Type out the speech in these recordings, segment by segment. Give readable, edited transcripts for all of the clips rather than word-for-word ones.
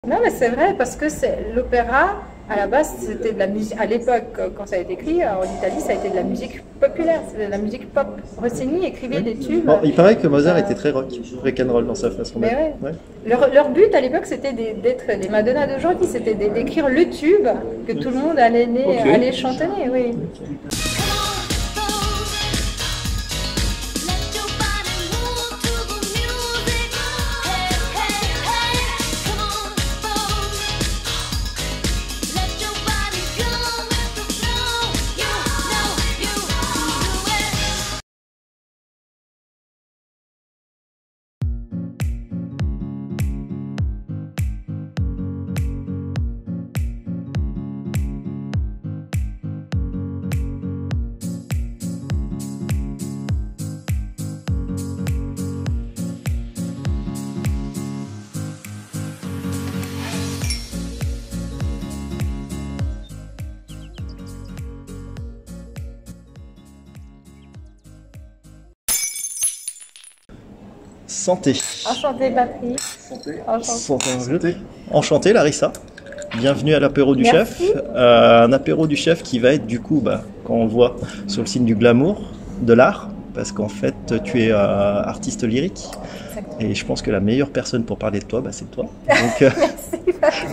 Non, mais c'est vrai, parce que l'opéra, à la base, c'était de la musique. À l'époque, quand ça a été écrit, en Italie, ça a été de la musique populaire, c'était de la musique pop. Rossini écrivait des tubes. Bon, il paraît que Mozart était très rock and roll dans sa façon d'être. Mais ouais. Leur but à l'époque, c'était d'être les Madonna d'aujourd'hui, c'était d'écrire le tube que tout le monde allait chantonner. Oui. Santé. Enchantée, Patrick. Santé. Enchanté, Larissa. Bienvenue à l'apéro du Merci. chef. Un apéro du chef qui va être du coup, quand on le voit, sur le signe du glamour, de l'art, parce qu'en fait, tu es artiste lyrique. Exactement. Et je pense que la meilleure personne pour parler de toi, c'est toi. Donc,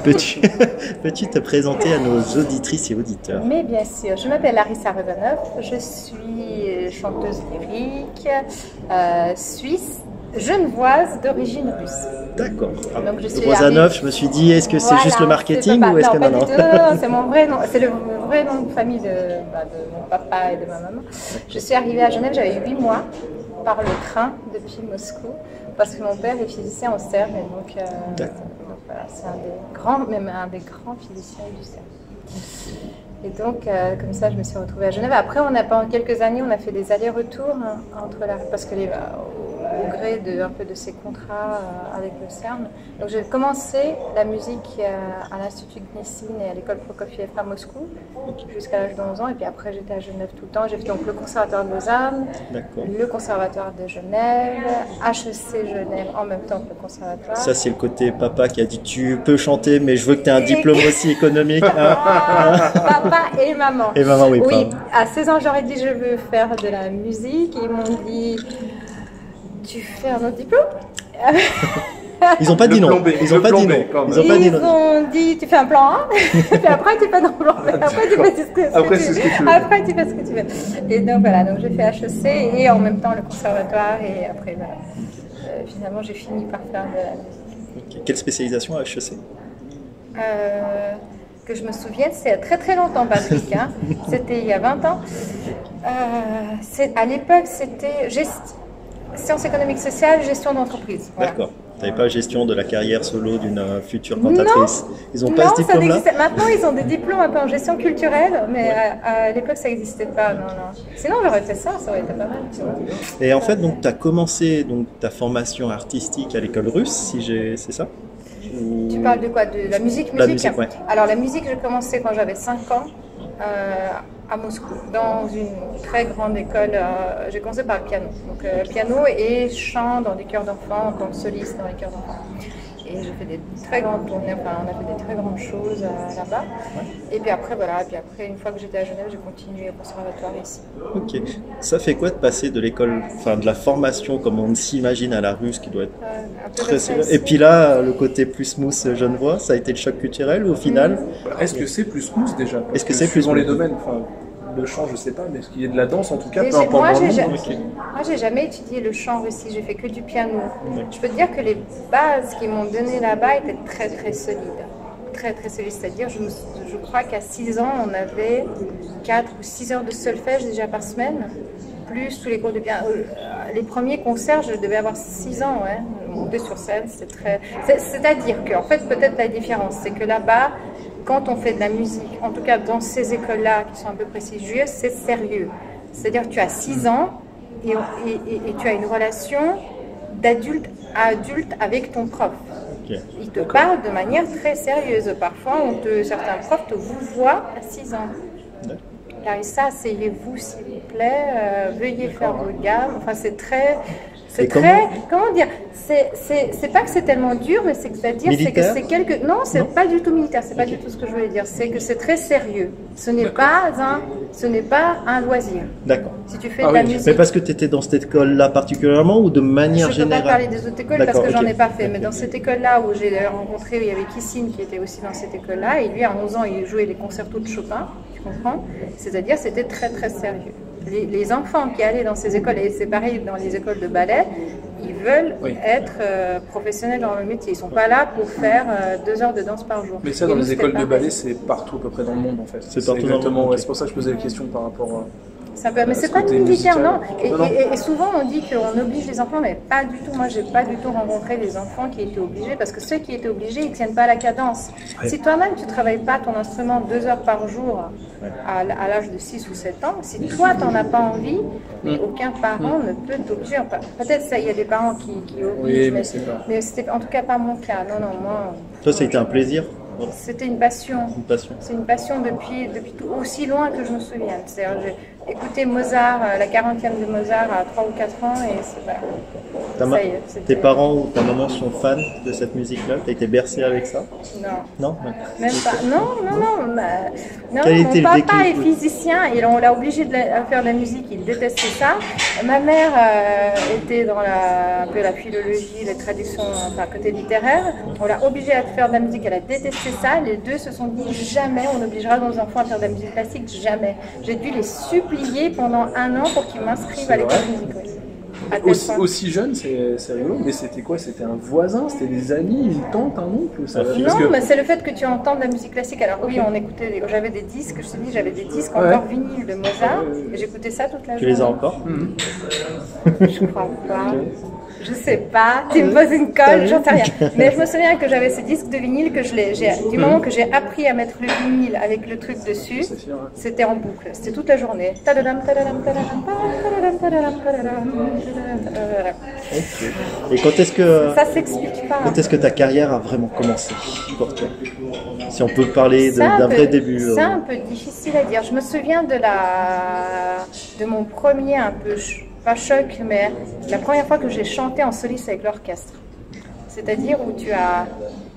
peux-tu te présenter à nos auditrices et auditeurs? Mais bien sûr, je m'appelle Larissa Rozanoff, je suis chanteuse lyrique, suisse, genevoise d'origine russe. D'accord. Donc je suis Rozanoff, je me suis dit, est-ce que c'est juste le marketing ou est-ce que non, non? c'est mon vrai nom, c'est le vrai nom de famille de mon papa et de ma maman. Je suis arrivée à Genève, j'avais 8 mois par le train depuis Moscou, parce que mon père est physicien au CERN, et donc voilà, c'est un des grands physiciens du CERN. Et donc, comme ça, je me suis retrouvée à Genève. Après, pendant quelques années, on a fait des allers-retours parce que au gré un peu de ces contrats avec le CERN. Donc, j'ai commencé la musique à l'Institut Gnessine et à l'école Prokofiev à Moscou jusqu'à l'âge de 11 ans. Et puis après, j'étais à Genève tout le temps. J'ai fait donc le Conservatoire de Lausanne, le Conservatoire de Genève, HEC Genève en même temps que le Conservatoire. Ça, c'est le côté papa qui a dit tu peux chanter, mais je veux que tu aies un diplôme aussi économique. Papa et maman. Et maman, oui. Oui, à 16 ans, j'aurais dit je veux faire de la musique. Ils m'ont dit tu fais un autre diplôme? Ils n'ont pas dit non. Ils n'ont pas dit non. Ils ont dit tu fais un plan A, puis après tu fais un plan B, après tu fais ce que tu veux. Après tu fais ce que tu veux. Et donc voilà, donc j'ai fait HEC et en même temps le conservatoire et après voilà. Finalement j'ai fini par faire de la musique. Okay. Quelle spécialisation à HEC? Que je me souvienne, c'est très très longtemps, Patrick. Hein. C'était il y a 20 ans. À l'époque, c'était sciences économiques sociales, gestion d'entreprise. Voilà. D'accord. Tu n'avais pas gestion de la carrière solo d'une future cantatrice? Ils n'ont pas ce diplôme-là? Maintenant, ils ont des diplômes un peu en gestion culturelle, mais à l'époque, ça n'existait pas. Non. Sinon, j'aurais fait ça aurait été pas mal. Tu vois. Et en fait, tu as commencé ta formation artistique à l'école russe, c'est ça? Tu parles de quoi? De la musique? La musique, ouais. Alors, la musique, j'ai commencé quand j'avais 5 ans. À Moscou, dans une très grande école. J'ai commencé par le piano. Donc piano et chant dans des chœurs d'enfants, comme soliste dans les chœurs d'enfants. Et j'ai fait des très grandes tournées, on a fait des très grandes choses là-bas. Et puis après, une fois que j'étais à Genève, j'ai continué au conservatoire ici. Ok. Ça fait quoi de passer de l'école, de la formation comme on s'imagine à la russe, qui doit être très sérieux. Et puis là, le côté plus smooth genevois, ça a été le choc culturel ou au final? Est-ce que c'est plus smooth déjà? Est-ce que c'est plus dans les domaines? Le chant, je sais pas, mais est-ce qu'il y a de la danse en tout cas, peu importe moi, dans le monde. Moi, j'ai jamais étudié le chant russie, j'ai fait que du piano. Je peux te dire que les bases qu'ils m'ont données là-bas étaient très très solides. Très très solides, c'est-à-dire, je crois qu'à 6 ans, on avait 4 ou 6 heures de solfège déjà par semaine, plus tous les cours de piano. Les premiers concerts, je devais avoir 6 ans, ouais. Monter sur scène, c'est-à-dire que, en fait, peut-être la différence, c'est que là-bas, quand on fait de la musique, en tout cas dans ces écoles-là qui sont un peu prestigieuses, c'est sérieux. C'est-à-dire que tu as 6 ans et tu as une relation d'adulte à adulte avec ton prof. Okay. Il te parle de manière très sérieuse. Parfois, certains profs te vouvoient à 6 ans. Larissa, asseyez-vous s'il vous plaît, veuillez faire vos gammes. Enfin, C'est très, comment dire, c'est pas que c'est tellement dur, mais c'est-à-dire que c'est quelque... Non, c'est pas du tout militaire, c'est pas du tout ce que je voulais dire. C'est que c'est très sérieux. Ce n'est pas un loisir. D'accord. Si tu fais de la musique... Mais parce que tu étais dans cette école-là particulièrement ou de manière générale? Je ne peux pas parler des autres écoles parce que j'en ai pas fait, mais dans cette école-là où j'ai rencontré, il y avait Kissine qui était aussi dans cette école-là, et lui à 11 ans il jouait les concertos de Chopin, tu comprends? C'est-à-dire c'était très très sérieux. Les enfants qui allaient dans ces écoles, et c'est pareil dans les écoles de ballet, ils veulent être professionnels dans le métier. Ils ne sont pas là pour faire 2 heures de danse par jour. Mais ça, dans les écoles de ballet, c'est partout à peu près dans le monde en fait. C'est partout exactement. Ouais, c'est pour ça que je posais la question par rapport mais c'est pas militaire, non. Et souvent on dit qu'on oblige les enfants, mais pas du tout. Moi, j'ai pas du tout rencontré des enfants qui étaient obligés, parce que ceux qui étaient obligés, ils tiennent pas la cadence. Ouais. Si toi-même tu travailles pas ton instrument 2 heures par jour à l'âge de 6 ou 7 ans, si toi t'en as pas envie, aucun parent ne peut t'obliger. Peut-être il y a des parents qui obligent, mais c'était en tout cas pas mon cas. Non, moi. Toi, ça a été un plaisir? C'était une passion. C'est une passion depuis aussi loin que je me souvienne. C'est-à-dire, j'ai écouté Mozart, la 40e de Mozart à 3 ou 4 ans, et c'est tes parents ou ta maman sont fans de cette musique-là? Tu as été bercé avec ça? Non. Non. Même pas. Non. Mon papa est physicien et on l'a obligé de faire de la musique. Il détestait ça. Ma mère était dans un peu la philologie, les traductions, enfin côté littéraire. On l'a obligée à faire de la musique. Elle a détesté ça. Les deux se sont dit jamais on obligera nos enfants à faire de la musique classique, jamais. J'ai dû les supplier pendant 1 an pour qu'ils m'inscrivent à l'école de musique. Aussi jeune, c'est rigolo, mais c'était quoi? C'était un voisin, c'était des amis, une tante, un oncle? Non, mais c'est le fait que tu entends de la musique classique. Alors oui, j'avais des disques, je te dis, j'avais des disques encore vinyles de Mozart, et j'écoutais ça toute la journée. Tu les as encore? Je crois pas. Je sais pas, tu me poses une colle, j'en sais rien. Mais je me souviens que j'avais ces disques de vinyle que du moment que j'ai appris à mettre le vinyle avec le truc dessus, c'était en boucle, c'était toute la journée. Et quand est-ce que ça s'explique pas? Quand est-ce que ta carrière a vraiment commencé pour toi? Si on peut parler d'un vrai début. C'est un peu difficile à dire. Je me souviens de mon premier un peu pas choc, mais la première fois que j'ai chanté en soliste avec l'orchestre. C'est-à-dire où tu as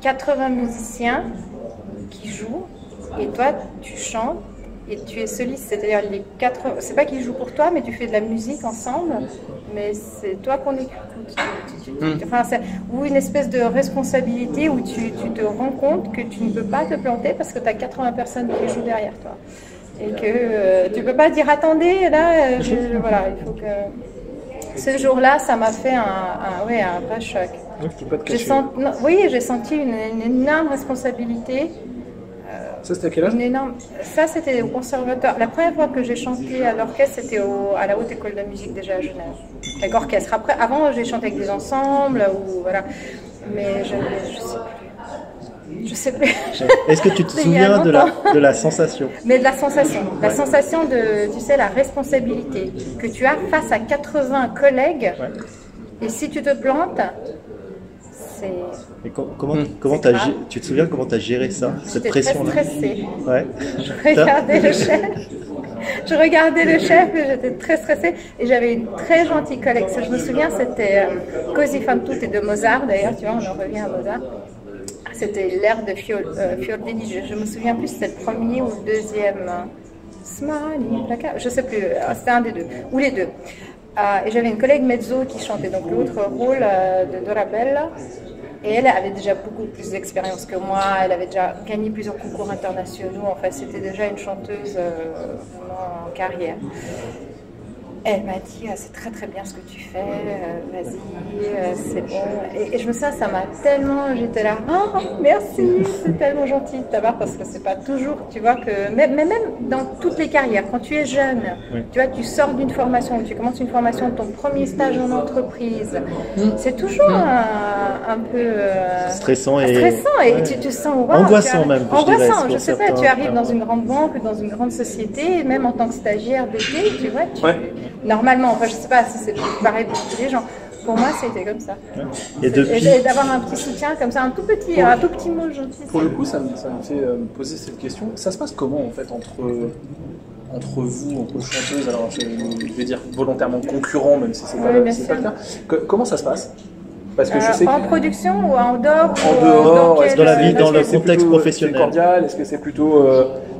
80 musiciens qui jouent et toi tu chantes et tu es soliste. C'est-à-dire c'est pas qu'ils jouent pour toi, mais tu fais de la musique ensemble, mais c'est toi qu'on écoute. Ou une espèce de responsabilité où tu te rends compte que tu ne peux pas te planter parce que tu as 80 personnes qui jouent derrière toi. Et que tu peux pas dire attendez là voilà, il faut que ce jour-là ça m'a fait un vrai choc. J'ai senti une énorme responsabilité. Ça c'était à quel âge? Ça c'était au conservatoire. La première fois que j'ai chanté à l'orchestre c'était à la Haute École de Musique déjà à Genève avec orchestre. Avant j'ai chanté avec des ensembles ou voilà, mais je sais plus. Est-ce que tu te souviens de la sensation? Mais de la sensation de, tu sais, la responsabilité que tu as face à 80 collègues. Et si tu te plantes, c'est... Et tu te souviens comment tu as géré ça, cette pression-là? J'étais très stressée. Ouais. Je regardais le chef et j'étais très stressée. Et j'avais une très gentille collègue. Je me souviens, c'était Così fan tutte de Mozart. D'ailleurs, tu vois, on en revient à Mozart. C'était l'air de Fiordini, je me souviens plus si c'était le premier ou le deuxième. Je sais plus, c'était un des deux, ou les deux. Et j'avais une collègue mezzo qui chantait donc l'autre rôle de Dorabella. Et elle avait déjà beaucoup plus d'expérience que moi, elle avait déjà gagné plusieurs concours internationaux, enfin c'était déjà une chanteuse vraiment en carrière. Elle m'a dit c'est très très bien ce que tu fais, vas-y, c'est bon. Et je me souviens, ça m'a tellement, j'étais là, oh merci, c'est tellement gentil de ta part parce que c'est pas toujours, tu vois que, mais même dans toutes les carrières, quand tu es jeune, tu vois, tu sors d'une formation, tu commences une formation, ton premier stage en entreprise, c'est toujours un peu stressant et tu te sens wow, angoissant même. Angoissant, je sais pas, tu arrives dans une grande banque, dans une grande société, même en tant que stagiaire BT, tu vois, normalement, enfin je sais pas si c'est pareil pour tous les gens. Pour moi, c'était comme ça. Et d'avoir un petit soutien comme ça, un tout petit mot gentil. Pour le coup, ça me fait me poser cette question. Ça se passe comment en fait entre vous, entre chanteuses, alors je vais dire volontairement concurrents, même si c'est pas, pas le cas. Comment ça se passe? Parce que je sais en production ou en dehors? En dehors, dans la vie, dans le contexte professionnel. Cordial, est-ce que c'est plutôt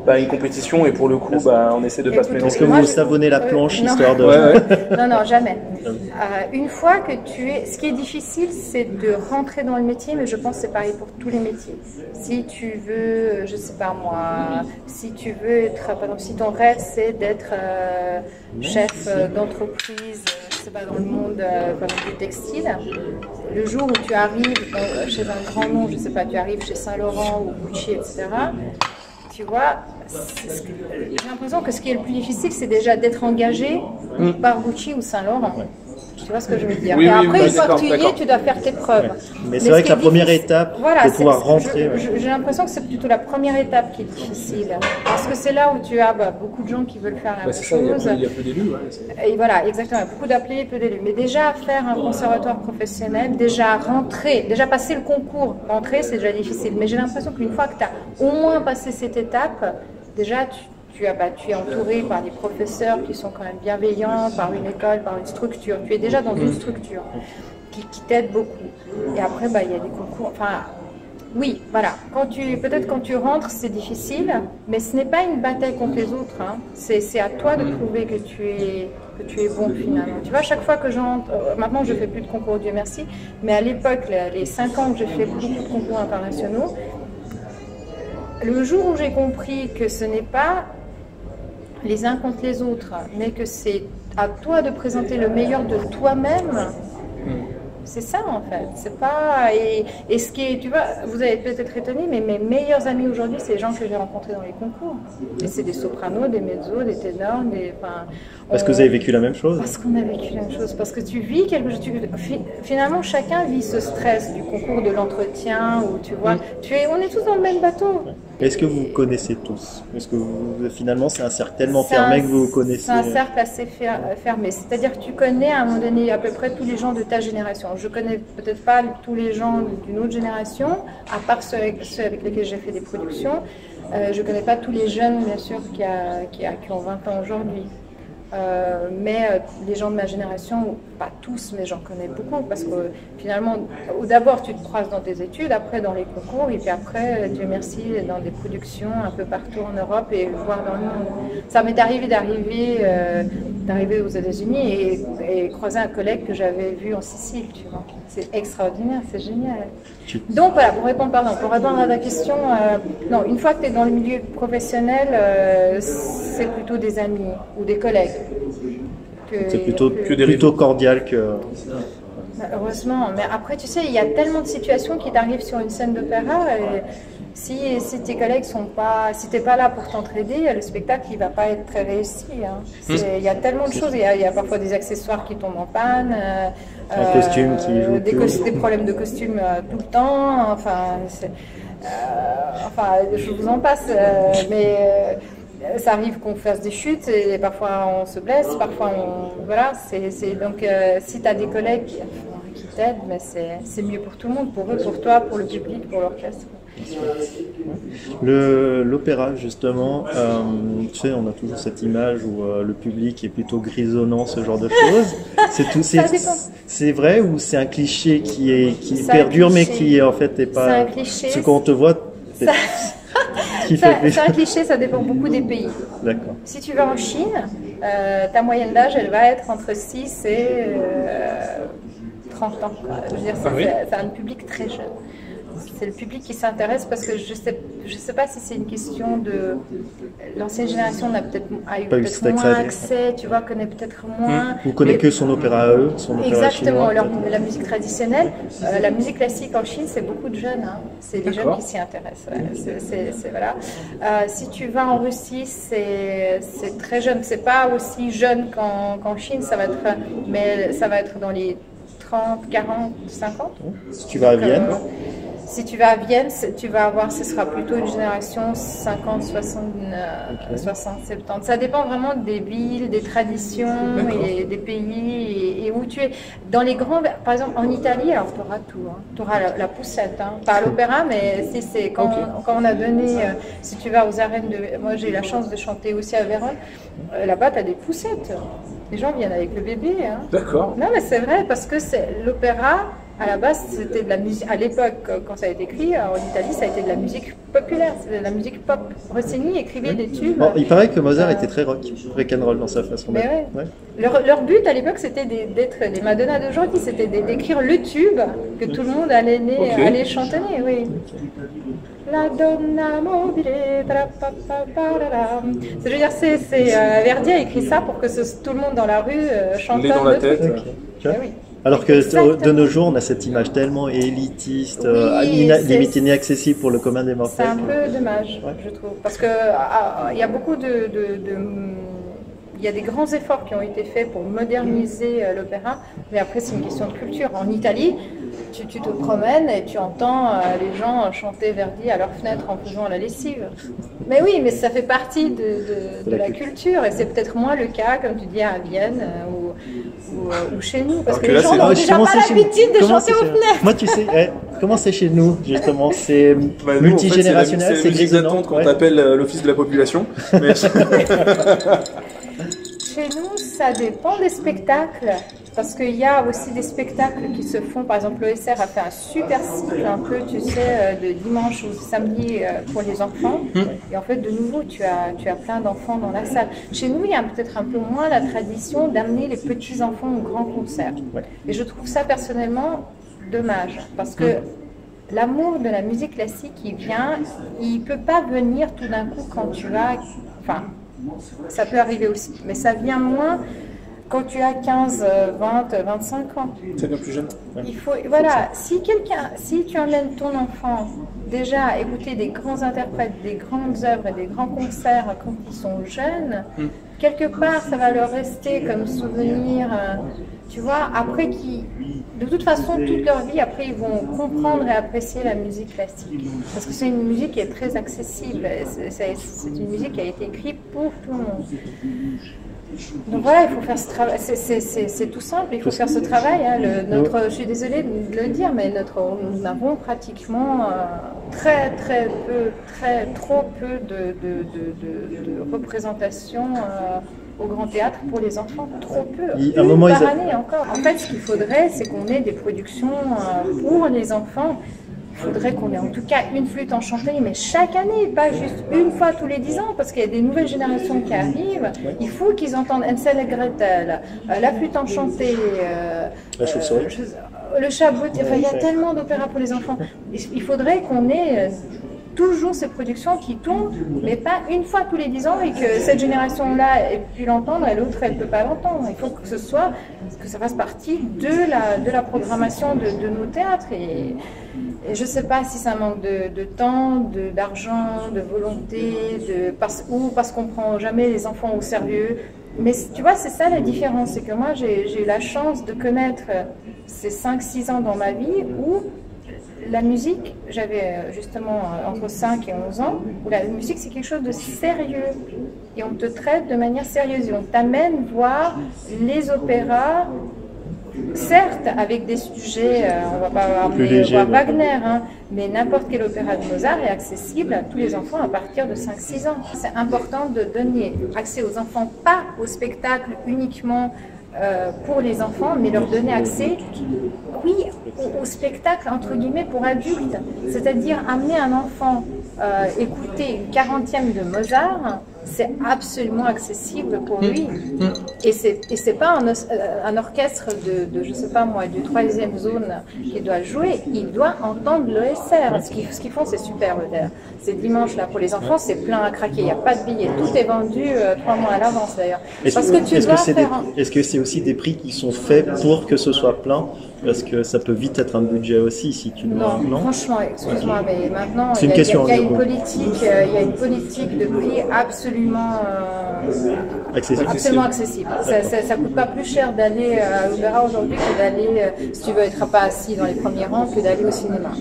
une compétition et pour le coup, on essaie de pas se mélanger? Est-ce que vous savonnez la planche histoire de... Non, jamais. Une fois que tu es... Ce qui est difficile, c'est de rentrer dans le métier, mais je pense que c'est pareil pour tous les métiers. Si tu veux, je sais pas moi, si tu veux être... Par exemple, si ton rêve, c'est d'être chef d'entreprise, je sais pas, dans le monde du textile, le jour où tu arrives chez un grand nom, je sais pas, tu arrives chez Saint-Laurent ou Gucci, etc., tu vois, j'ai l'impression que ce qui est le plus difficile, c'est déjà d'être engagé par Gucci ou Saint-Laurent. Tu vois ce que je veux dire? Oui, et après, une fois que tu y es, tu dois faire tes preuves. Mais c'est vrai que la première étape, de pouvoir rentrer... J'ai l'impression que c'est plutôt la première étape qui est difficile. Parce que c'est là où tu as beaucoup de gens qui veulent faire la même chose. Il y a peu d'élus. Et voilà, exactement. Il y a beaucoup d'appelés, peu d'élus. Mais déjà, faire un conservatoire professionnel, déjà rentrer, déjà passer le concours, rentrer, c'est déjà difficile. Mais j'ai l'impression qu'une fois que tu as au moins passé cette étape, déjà, tu es entouré par des professeurs qui sont quand même bienveillants, par une école, par une structure. Tu es déjà dans une structure qui t'aide beaucoup. Et après, il y a des concours. Enfin, oui, voilà. Peut-être quand tu rentres, c'est difficile, mais ce n'est pas une bataille contre les autres. Hein. C'est à toi de prouver que tu es bon finalement. Tu vois, chaque fois que j'entre, maintenant je ne fais plus de concours, Dieu merci, mais à l'époque, les 5 ans que j'ai fait beaucoup de concours internationaux, le jour où j'ai compris que ce n'est pas les uns contre les autres, mais que c'est à toi de présenter le meilleur de toi-même, c'est ça en fait. C'est pas et ce qui est, tu vois, vous allez peut-être étonné, mais mes meilleurs amis aujourd'hui, c'est les gens que j'ai rencontrés dans les concours. Et c'est des sopranos, des mezzos, des ténors, Parce que vous avez vécu la même chose. Parce qu'on a vécu la même chose. Parce que tu vis quelque chose. Finalement, chacun vit ce stress du concours, de l'entretien, où tu vois, on est tous dans le même bateau. Est-ce que vous vous connaissez tous? Est-ce que finalement c'est un cercle tellement fermé que vous vous connaissez? C'est un cercle assez fermé. C'est-à-dire que tu connais à un moment donné à peu près tous les gens de ta génération. Je connais peut-être pas tous les gens d'une autre génération, à part ceux avec lesquels j'ai fait des productions. Je connais pas tous les jeunes, bien sûr, qui ont 20 ans aujourd'hui. Mais les gens de ma génération, pas tous, mais j'en connais beaucoup, parce que finalement, d'abord tu te croises dans tes études, après dans les concours, et puis après, Dieu merci, dans des productions un peu partout en Europe et voire dans le monde. Ça m'est arrivé d'arriver aux États-Unis et croiser un collègue que j'avais vu en Sicile, tu vois. C'est extraordinaire, c'est génial. Donc voilà, pour répondre à ta question, non, une fois que tu es dans le milieu professionnel, c'est plutôt des amis ou des collègues. C'est plutôt cordial que... Heureusement, mais après tu sais, il y a tellement de situations qui t'arrivent sur une scène d'opéra, et si tes collègues sont pas, si t'es pas là pour t'entraider, le spectacle il va pas être très réussi. Hein. Il y a tellement de choses, il y a parfois des accessoires qui tombent en panne, un costume qui joue des problèmes de costume tout le temps, enfin je vous en passe, mais ça arrive qu'on fasse des chutes et parfois on se blesse, parfois voilà, donc si tu as des collègues qui t'aident, mais c'est mieux pour tout le monde, pour eux, pour toi, pour le public, pour l'orchestre. L'opéra justement, tu sais, on a toujours cette image où le public est plutôt grisonnant, ce genre de choses. C'est vrai ou c'est un cliché qui perdure mais qui en fait n'est pas... C'est un cliché. Ce qu'on te voit... C'est un cliché, ça dépend beaucoup des pays. D'accord. Si tu vas en Chine, ta moyenne d'âge, elle va être entre 6 et 30 ans. Je veux dire, c'est un public très jeune. C'est le public qui s'intéresse parce que je sais pas si c'est une question de... L'ancienne génération a eu peut-être moins accès, tu vois, connaît peut-être moins... Vous connaissez que son opéra à eux, son opéra exactement, chinois. la musique traditionnelle. La musique classique en Chine, c'est beaucoup de jeunes. Hein. C'est les jeunes qui s'y intéressent. Ouais. Voilà. Si tu vas en Russie, c'est très jeune. C'est pas aussi jeune qu'en Chine, mais ça va être dans les 30, 40, 50. Si tu vas à Vienne Si tu vas à Vienne, tu vas avoir, ce sera plutôt une génération 50, 60, 60, 70. Ça dépend vraiment des villes, des traditions et des pays et où tu es. Dans les grands, par exemple en Italie, alors tu auras tout. Hein. Tu auras la poussette, hein. Pas à l'opéra, mais si c'est quand on a donné, si tu vas aux arènes de. Moi j'ai eu la chance de chanter aussi à Vérone, là-bas tu as des poussettes. Les gens viennent avec le bébé. Hein. D'accord. Non, mais c'est vrai, parce que l'opéra, à la base, c'était de la musique. À l'époque, quand ça a été écrit, en Italie, ça a été de la musique populaire, c'était de la musique pop. Rossini écrivait des tubes. Bon, il paraît que Mozart était très rock and roll dans sa façon d'être. Ouais. Leur but à l'époque, c'était d'être les Madonna d'aujourd'hui, c'était d'écrire le tube que tout le monde allait chantonner. Oui. La donna mobile, je veux dire, Verdi a écrit ça pour que tout le monde dans la rue chantonne dans la tête. Oui. Alors que de nos jours, on a cette image tellement élitiste, limite inaccessible pour le commun des mortels. C'est un peu dommage, je trouve, parce que il y a beaucoup il y a des grands efforts qui ont été faits pour moderniser l'opéra, mais après c'est une question de culture. En Italie, tu te promènes et tu entends les gens chanter Verdi à leur fenêtre en faisant la lessive. Mais oui, mais ça fait partie de la culture et c'est peut-être moins le cas, comme tu dis, à Vienne ou chez nous, parce que les gens n'ont déjà pas l'habitude de chanter aux fenêtres. Moi, tu sais, comment c'est chez nous, justement, c'est multigénérationnel, c'est musique d'attente quand t'appelles l'office de la population. Mais... Chez nous, ça dépend des spectacles, parce qu'il y a aussi des spectacles qui se font. Par exemple, l'OSR a fait un super cycle, un peu, tu sais, de dimanche ou samedi pour les enfants. Et en fait, de nouveau, tu as plein d'enfants dans la salle. Chez nous, il y a peut-être un peu moins la tradition d'amener les petits-enfants au grand concert. Et je trouve ça personnellement dommage, parce que l'amour de la musique classique, il peut pas venir tout d'un coup quand tu as... Enfin, ça peut arriver aussi, mais ça vient moins quand tu as 15, 20, 25 ans. C'est bien plus jeune. Il faut, voilà, si tu emmènes ton enfant déjà à écouter des grands interprètes, des grandes œuvres et des grands concerts quand ils sont jeunes, quelque part ça va leur rester comme souvenir, tu vois, après de toute façon, toute leur vie, après ils vont comprendre et apprécier la musique classique. Parce que c'est une musique qui est très accessible, c'est une musique qui a été écrite pour tout le monde. Donc voilà, il faut faire ce travail, c'est tout simple, il faut faire ce travail. Hein. Je suis désolée de le dire, mais nous avons pratiquement trop peu de représentation au Grand Théâtre pour les enfants, trop peu, par année encore. En fait, ce qu'il faudrait, c'est qu'on ait des productions pour les enfants. Il faudrait qu'on ait en tout cas une flûte enchantée, mais chaque année, pas juste une fois tous les 10 ans, parce qu'il y a des nouvelles générations qui arrivent. Il faut qu'ils entendent Hansel et Gretel, la flûte enchantée, la chauve-souris, le chat botté. Enfin, il y a tellement d'opéras pour les enfants. Il faudrait qu'on ait toujours ces productions qui tombent, mais pas une fois tous les 10 ans, et que cette génération-là ait pu l'entendre et l'autre, elle ne peut pas l'entendre. Il faut que ça fasse partie de la programmation de nos théâtres. Et je ne sais pas si c'est un manque de temps, d'argent, de volonté, ou parce qu'on ne prend jamais les enfants au sérieux. Mais tu vois, c'est ça la différence, c'est que moi j'ai eu la chance de connaître ces 5-6 ans dans ma vie où la musique, j'avais justement entre 5 et 11 ans, où la musique c'est quelque chose de sérieux et on te traite de manière sérieuse et on t'amène voir les opéras, certes avec des sujets, on va pas amener Wagner, hein, mais n'importe quel opéra de Mozart est accessible à tous les enfants à partir de 5-6 ans. C'est important de donner accès aux enfants, pas au spectacle uniquement pour les enfants, mais leur donner accès, oui, au spectacle entre guillemets pour adultes, c'est-à-dire amener un enfant écouter une 40e de Mozart, c'est absolument accessible pour lui. Et c'est pas un orchestre de je sais pas moi, du 3e zone qui doit jouer, il doit entendre l'OSR. Ce qu'ils font, c'est superbe d'ailleurs. C'est dimanche là pour les enfants, c'est plein à craquer, il n'y a pas de billets, tout est vendu 3 mois à l'avance d'ailleurs. Est-ce que c'est aussi des prix qui sont faits pour que ce soit plein? Parce que ça peut vite être un budget aussi si tu non, franchement, excuse-moi, mais maintenant il y a une politique de prix absolument accessible. Ça coûte pas plus cher d'aller à l'opéra aujourd'hui que d'aller, si tu veux être pas assis dans les premiers rangs, que d'aller au cinéma.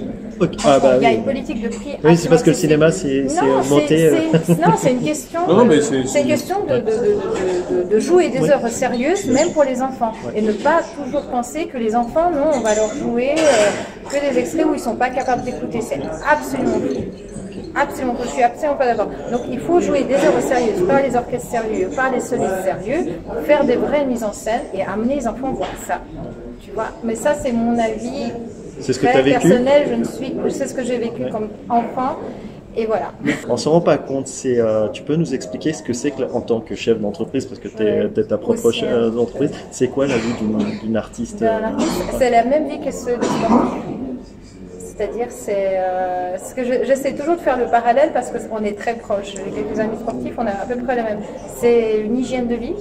Il y a une politique de prix. Oui, c'est parce que le cinéma, c'est augmenté. Non, c'est une question. C'est une question de jouer des œuvres sérieuses, même pour les enfants, et ne pas toujours penser que les enfants, non, on va leur jouer que des extraits où ils sont pas capables d'écouter. C'est absolument fou. Absolument, je suis absolument pas d'accord. Donc il faut jouer des œuvres sérieuses par les orchestres sérieux, par les solistes sérieux, faire des vraies mises en scène et amener les enfants à voir ça. Tu vois. Mais ça, c'est mon avis. C'est ce que tu as vécu. Personnel. C'est ce que j'ai vécu comme enfant. Et voilà. On se rend pas compte. Tu peux nous expliquer ce que c'est en tant que chef d'entreprise, parce que tu es ta propre chef d'entreprise. C'est quoi la vie d'une artiste? C'est la même vie que ceux des sportifs. C'est-à-dire, c'est ce que j'essaie toujours de faire le parallèle parce qu'on est très proches. J'ai quelques amis sportifs, on a à peu près la même. C'est une hygiène de vie,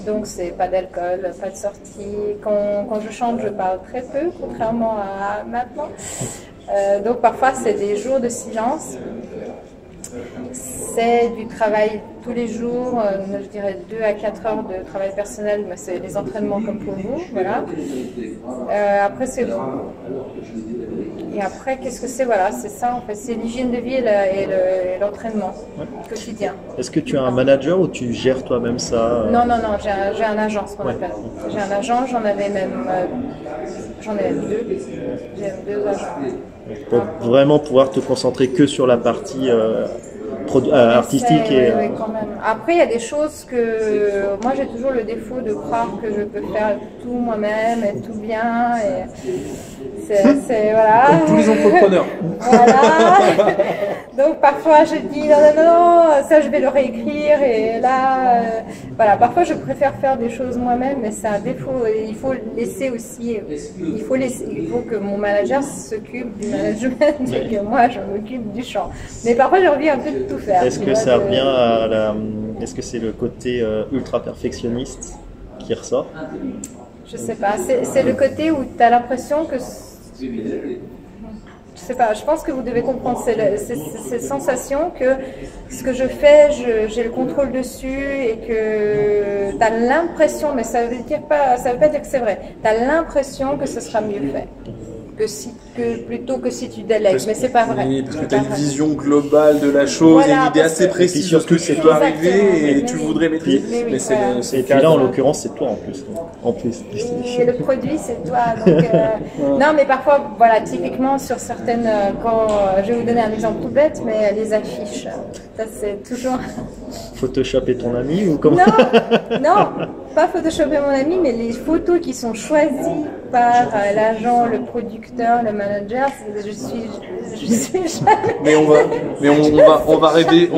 donc c'est pas d'alcool, pas de sortie. Quand je chante, je parle très peu, contrairement à maintenant. Donc parfois, c'est des jours de silence. C'est du travail tous les jours, je dirais 2 à 4 heures de travail personnel, mais c'est les entraînements comme pour vous, voilà. Après, c'est... Et après, qu'est-ce que c'est? Voilà, c'est ça en fait, c'est l'hygiène de vie et l'entraînement quotidien. Est-ce que tu as un manager ou tu gères toi-même ça? Non, j'ai un agent, ce qu'on appelle. J'ai un agent, j'en ai même 2. J'ai 2 agents. Pour vraiment pouvoir te concentrer que sur la partie artistique. Oui, quand même. Après, il y a des choses que moi j'ai toujours le défaut de croire que je peux faire tout moi-même et tout bien. C'est voilà. Comme tous les entrepreneurs. Voilà. Donc parfois je dis non, ça je vais le réécrire et là, voilà. Parfois je préfère faire des choses moi-même, mais c'est un défaut. Et il faut laisser aussi, il faut que mon manager s'occupe du management et que moi je m'occupe du chant. Mais parfois j'ai envie un peu de tout faire. Est-ce que ça revient à est-ce que c'est le côté ultra perfectionniste qui ressort? Je sais pas. C'est le côté où tu as l'impression que je sais pas, je pense que vous devez comprendre cette sensation que ce que je fais, j'ai le contrôle dessus et que tu as l'impression, mais ça veut pas dire que c'est vrai, tu as l'impression que ce sera mieux fait. Plutôt que si tu délègues, mais c'est pas vrai. Oui, parce que tu as une vision globale de la chose, voilà, et une idée assez précise de ce que tu dois arriver et tu voudrais maîtriser. Mais et puis là, en l'occurrence, c'est toi en plus. Et le produit, c'est toi. Donc, non, mais parfois, voilà, typiquement sur certaines, je vais vous donner un exemple tout bête, mais les affiches, ça c'est toujours. Photoshopper ton ami ou comment? Non, pas photoshopper mon ami, mais les photos qui sont choisies par l'agent, le producteur, le manager, je suis jamais... Mais on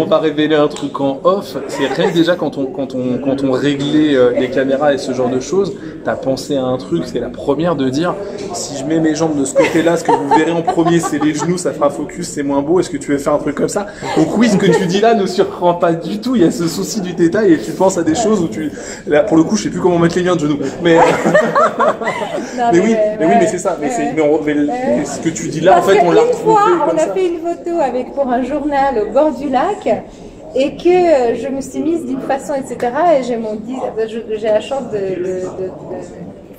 va révéler un truc en off. C'est rien que déjà quand on réglait les caméras et ce genre de choses, t'as pensé à un truc, c'est la première de dire si je mets mes jambes de ce côté-là, ce que vous verrez en premier, c'est les genoux, ça fera focus, c'est moins beau. Est-ce que tu veux faire un truc comme ça? Donc oui, ce que tu dis là ne surprend pas du tout. Il y a ce souci du détail et tu penses à des choses où là, pour le coup, je sais plus comment mettre les liens de genoux. Mais mais c'est ça. Mais ce que tu dis là, parce en fait, on l'a retrouvé. Une fois, on a fait une photo pour un journal au bord du lac. Et que je me suis mise d'une façon, etc. Et j'ai la chance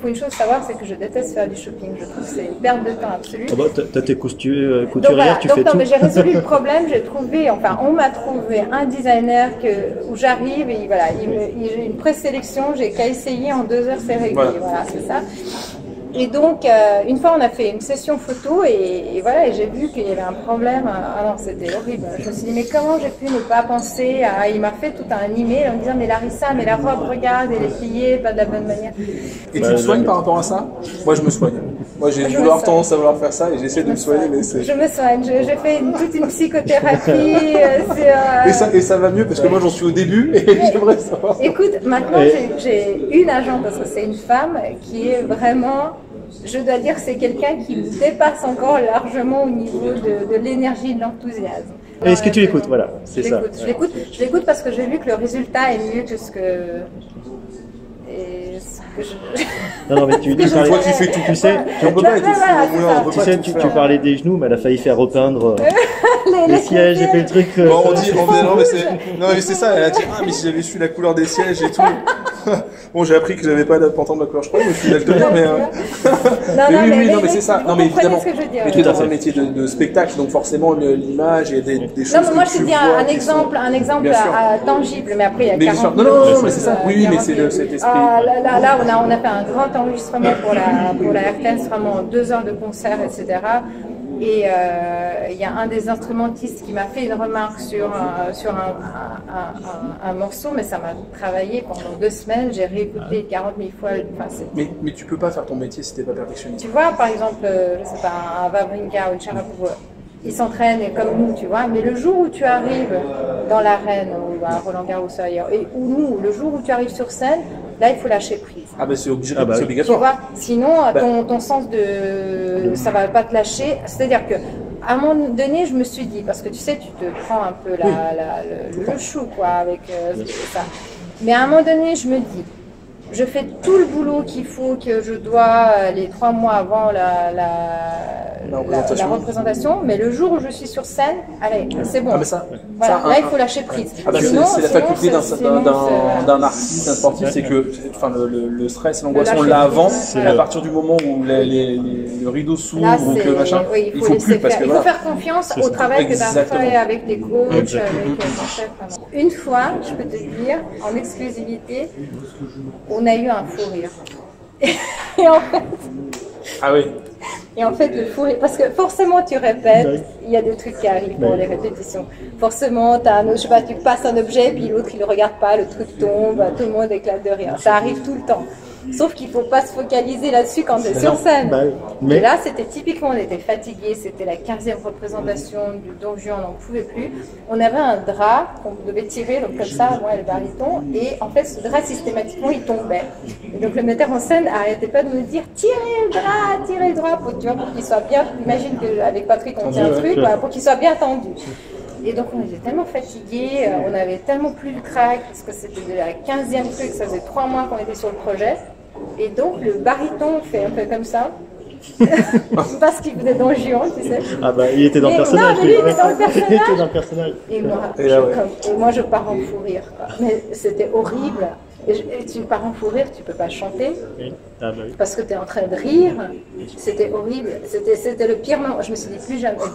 il faut une chose savoir, c'est que je déteste faire du shopping. Je trouve que c'est une perte de temps absolue. Ah bah, t'as tes couturières, tu fais non, tout. mais j'ai résolu le problème. On m'a trouvé un designer où j'arrive et voilà, j'ai une présélection. J'ai qu'à essayer en 2 heures, c'est réglé. Voilà, c'est ça. Et donc, une fois, on a fait une session photo et voilà, et j'ai vu qu'il y avait un problème. Alors, c'était horrible. Je me suis dit, mais comment j'ai pu ne pas penser à... Il m'a fait tout un email en me disant, mais Larissa, mais la robe, regarde, elle est pliée, pas de la bonne manière. Et tu te soignes par rapport à ça? Moi, je me soigne. Moi, j'ai tendance à vouloir faire ça et j'essaie de me soigner, mais c'est... Je me soigne. J'ai fait toute une psychothérapie. Et ça va mieux parce que moi, j'en suis au début et j'aimerais savoir. Écoute, maintenant, j'ai une agente parce que c'est une femme qui est vraiment... Je dois dire que c'est quelqu'un qui me dépasse encore largement au niveau de l'énergie, de l'enthousiasme. Est-ce que tu l'écoutes? Voilà, c'est ça. Je l'écoute parce que j'ai vu que le résultat est mieux que ce que... Non, mais tu parlais, toi qui fais tout, tu sais, tu parlais des genoux, mais elle a failli faire repeindre les sièges, j'ai fait le truc. Non, mais c'est ça, elle a dit, ah, mais si j'avais su la couleur des sièges et tout. Bon, j'ai appris que j'avais pas d'entendre ma couleur, je crois, mais je suis là de dire, mais... mais c'est ça. Non, mais évidemment, mais tu es dans un métier de spectacle, donc forcément, l'image et des choses non, mais moi, que je te tu dis vois un exemple tangible, mais après, il y a mais 40 non, mais c'est ça. Oui, mais c'est cet esprit. Là, on a fait un grand enregistrement pour la RTS, vraiment 2 heures de concert, etc. Et il y a un des instrumentistes qui m'a fait une remarque sur un morceau, mais ça m'a travaillé pendant 2 semaines. J'ai réécouté 40 000 fois. Mais tu peux pas faire ton métier si t'es pas perfectionniste. Tu vois, par exemple, je sais pas, un Wawrinka ou une Sharapova, ils s'entraînent comme nous, tu vois. Mais le jour où tu arrives dans l'arène ou à Roland Garros ailleurs, ou nous, le jour où tu arrives sur scène, là, il faut lâcher prise. Ah ben c'est Tu obligatoire. vois, sinon, ton sens de... ça va pas te lâcher. C'est-à-dire que à un moment donné, je me suis dit, parce que tu sais, tu te prends un peu le chou, quoi, avec ça. Mais à un moment donné, je me dis, je fais tout le boulot qu'il faut, que je dois les 3 mois avant la représentation, mais le jour où je suis sur scène, allez, c'est bon. Ah, mais ça, voilà, là, il faut lâcher prise. Ah bah c'est la faculté d'un artiste, d'un sportif, c'est que enfin, le stress et l'angoisse, on l'a avant, et à partir du moment où le rideau s'ouvre ou que machin, oui, il faut plus parce que il faut faire confiance au travail que tu as fait avec les coachs, avec une fois, je peux te dire, en exclusivité, on a eu un fou rire. Et en fait, ah oui. Et en fait, le fou rire, parce que forcément tu répètes, il y a des trucs qui arrivent pour les répétitions. Forcément, je sais pas, tu passes un objet, puis l'autre il le regarde pas, le truc tombe, tout le monde éclate de rire. Ça arrive tout le temps. Sauf qu'il ne faut pas se focaliser là-dessus quand tu es sur scène. Mais... Et là, c'était typiquement, on était fatigués, c'était la 15e représentation du Don Juan, on n'en pouvait plus. On avait un drap qu'on devait tirer, donc comme ça, moi et le baryton, et en fait, ce drap, systématiquement, il tombait. Et donc le metteur en scène n'arrêtait pas de nous dire « tirez le drap », pour qu'il soit bien, imagine qu'avec Patrick, on tient un truc, pour qu'il soit bien tendu. Et donc on était tellement fatigués, on avait tellement plus le crack, parce que c'était de la 15e truc, ça faisait 3 mois qu'on était sur le projet. Et donc le baryton fait un peu comme ça, parce qu'il faisait Don Juan, tu sais. Ah bah il était dans le personnage. Non, mais lui, il était dans le personnage. Il était dans le personnage. Et moi je pars en fou rire, quoi. Mais c'était horrible. Et tu pars en fou rire, tu peux pas chanter. Oui. Ah bah oui. Parce que tu es en train de rire. C'était horrible. C'était le pire moment. Je me suis dit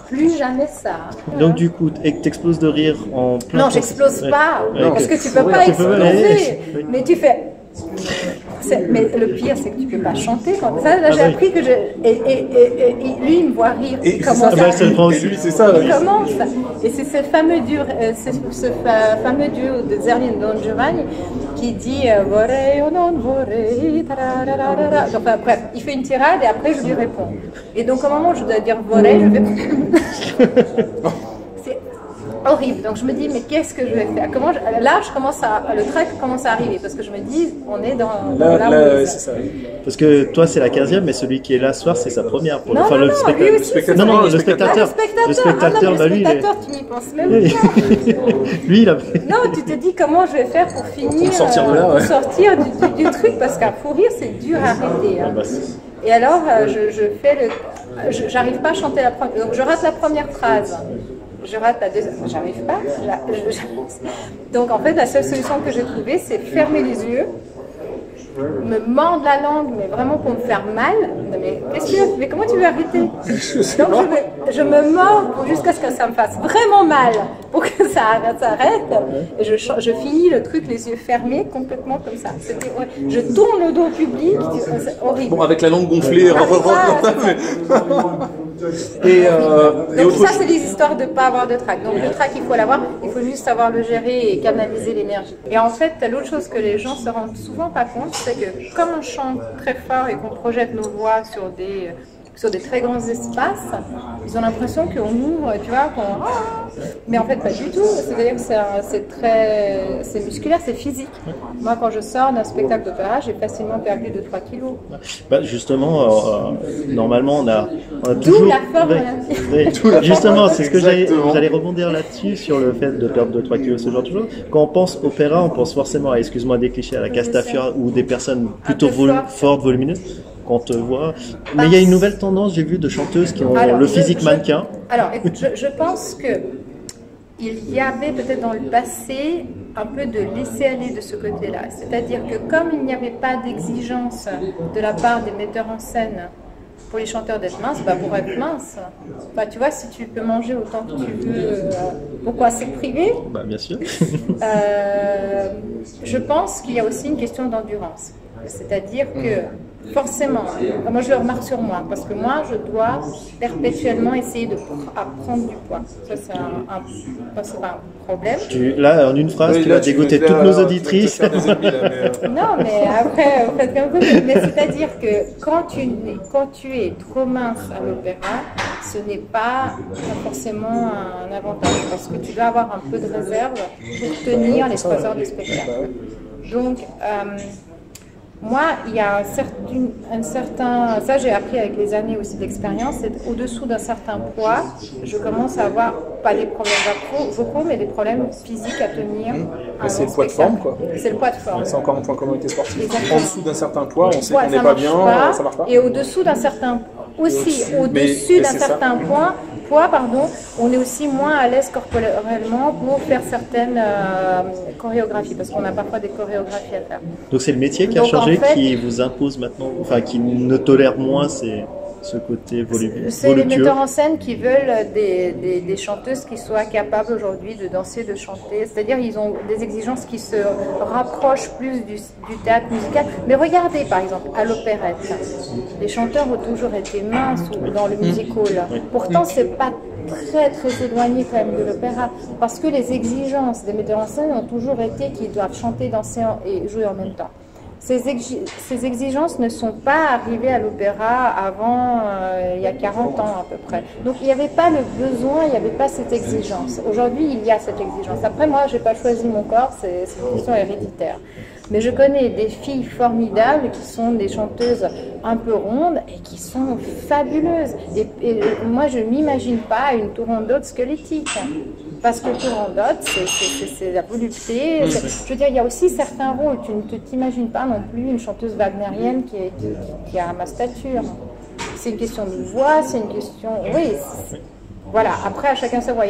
plus jamais ça. Donc du coup, t'exploses de rire en plein. Non, j'explose pas. Parce que tu peux pas exploser. Mais tu fais. Mais le pire, c'est que tu peux pas chanter. Quand ça, là, j'ai appris que et lui, il me voit rire. Et comment ça, et lui, c'est ça. Il commence. Et c'est ce fameux duo de Zerlin Don Giovanni qui dit vorrei o non vorrei. Enfin bref, il fait une tirade et après je lui réponds. Et donc au moment où je dois dire vorrei, je vais. Horrible. Donc je me dis mais qu'est-ce que je vais faire? Là je commence le track commence à arriver parce que je me dis on est dans là c'est ça. Parce que toi c'est la 15e mais celui qui est là ce soir c'est sa première pour le spectateur. Non le spectateur. Le spectateur tu n'y penses même pas. Lui il a. Non tu te dis comment je vais faire pour finir pour sortir de là, pour sortir du truc parce qu'à fou rire c'est dur à arrêter. Hein. Et alors j'arrive pas à chanter la première donc je rate la première phrase. Je rate la deuxième, j'arrive pas. Donc en fait, la seule solution que j'ai trouvée, c'est fermer les yeux, me mordre la langue, mais vraiment pour me faire mal. Mais comment tu veux arrêter? Donc je me mords jusqu'à ce que ça me fasse vraiment mal, pour que ça arrête. Et je finis le truc les yeux fermés, complètement comme ça. Je tourne le dos au public, c'est horrible. Bon, avec la langue gonflée. Donc ça c'est des histoires de ne pas avoir de trac. Donc le trac il faut l'avoir, il faut juste savoir le gérer et canaliser l'énergie. Et en fait l'autre chose que les gens se rendent souvent pas compte, c'est que comme on chante très fort et qu'on projette nos voix sur des très grands espaces, ils ont l'impression qu'on ouvre, tu vois, mais en fait pas du tout. C'est-à-dire que c'est musculaire, c'est physique. Moi quand je sors d'un spectacle d'opéra, j'ai facilement perdu 2-3 kilos. Bah justement, normalement on a toujours... D'où la forme. Justement, c'est ce que j'allais rebondir là-dessus, sur le fait de perdre 2-3 kilos, ce genre de choses. Quand on pense opéra, on pense forcément, excuse-moi des clichés, à la Castafiore ou des personnes plutôt fortes, volumineuses. Qu'on te voit. Mais il y a une nouvelle tendance, j'ai vu, de chanteuses qui ont le physique mannequin. Alors, écoute, je pense que il y avait peut-être dans le passé un peu de laisser aller de ce côté-là. C'est-à-dire que comme il n'y avait pas d'exigence de la part des metteurs en scène pour les chanteurs d'être minces, bah pour être mince, bah tu vois, si tu peux manger autant que tu veux, pourquoi c'est privé? Bah bien sûr. Je pense qu'il y a aussi une question d'endurance. C'est-à-dire que forcément, moi je le remarque sur moi, parce que moi je dois perpétuellement essayer de prendre du poids. Ça c'est pas un problème. Là, en une phrase, tu vas dégoûter toutes nos auditrices. Non, mais après, vous faites comme vous. Mais c'est-à-dire que quand tu es trop mince à l'opéra, ce n'est pas forcément un avantage, parce que tu dois avoir un peu de réserve pour tenir les 3 heures de spectacle. Donc, moi, il y a un certain, ça j'ai appris avec les années aussi d'expérience, c'est au-dessous d'un certain poids, je commence à avoir pas des problèmes vocaux, mais des problèmes physiques à tenir. C'est le poids de forme, quoi. C'est le poids de forme. C'est encore un point commun avec les sportifs. Exactement. En dessous d'un certain poids, on sait qu'on n'est pas bien, ça marche pas. Et au-dessous d'un certain au-dessus d'un certain poids, on est aussi moins à l'aise corporellement pour faire certaines chorégraphies, parce qu'on a parfois des chorégraphies à faire. Donc c'est le métier qui a changé, qui vous impose maintenant, enfin qui ne tolère moins ce côté voluptueux. C'est les metteurs en scène qui veulent des chanteuses qui soient capables aujourd'hui de danser, de chanter. C'est-à-dire ils ont des exigences qui se rapprochent plus du théâtre musical. Mais regardez par exemple à l'opérette, les chanteurs ont toujours été minces ou dans le musical. Pourtant c'est pas très éloigné quand même de l'opéra, parce que les exigences des metteurs en scène ont toujours été qu'ils doivent chanter, danser et jouer en même temps. Ces exigences ne sont pas arrivées à l'opéra avant il y a 40 ans à peu près. Donc il n'y avait pas le besoin, il n'y avait pas cette exigence. Aujourd'hui, il y a cette exigence. Après, moi, je n'ai pas choisi mon corps, c'est une question héréditaire. Mais je connais des filles formidables qui sont des chanteuses un peu rondes et qui sont fabuleuses. Et moi, je ne m'imagine pas une Turandot squelettique. Parce que Turandot, c'est la volupté. Je veux dire, il y a aussi certains rôles. Tu ne t'imagines pas non plus une chanteuse wagnérienne qui a ma stature. C'est une question de voix, c'est une question... Oui, voilà, après à chacun sa voix.